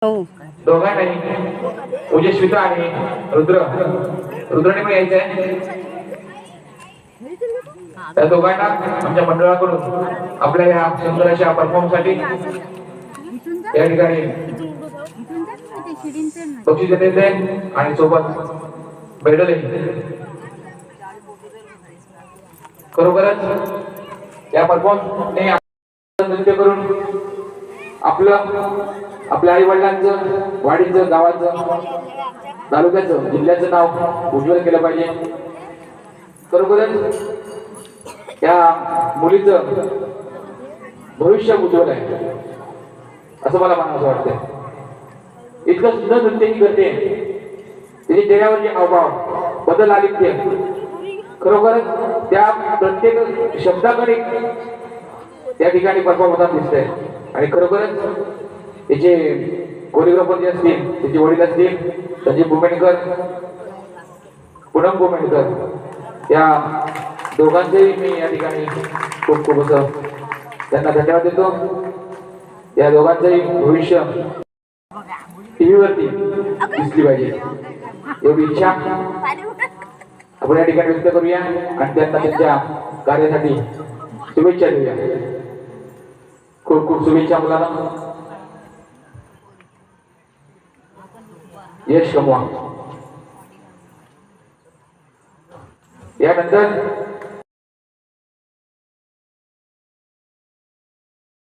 हो दोघांनाही ओजस्विता आणि रुद्रने पण यायचंय. त्या दोघांना आमच्या मंडळाकडून आपल्या या सुंदर अशा परफॉर्मन्स साठी या ठिकाणी बक्षीस देते आणि सोबत मेडल खरोखरच या परफॉर्मन्सने नृत्य करून आपल्या आई वडिलांचं, वाडीचं, गावाचं, तालुक्याचं, जिल्ह्याचं नाव उज्ज्वल केलं पाहिजे. खरोखरच त्या मुलीचं भविष्य उज्ज्वल आहे असं मला म्हणावं वाटतंय. इतकं सुंदर नृत्य ही करते, तिने चेहऱ्यावरचे हावभाव, बदल आलित्य, खरोखरच त्या प्रत्येक शब्दाकडे त्या ठिकाणी परफॉर्म होताना दिसतंय. आणि खरोखरच याचे कोरिओग्राफर जे असतील, त्याचे वडील असतील, संजीव भूमेणकर, पूनम भूमेणकर, या दोघांचेही मी या ठिकाणी खूप खूप असं त्यांना धन्यवाद देतो. या दोघांचंही भविष्य टीव्हीवरती दिसली पाहिजे एवढी इच्छा आपण या ठिकाणी व्यक्त करूया आणि त्यांना त्यांच्या कार्यासाठी शुभेच्छा देऊया. खूप खूप शुभेच्छा मुलांना, यश कमवा. यानंतर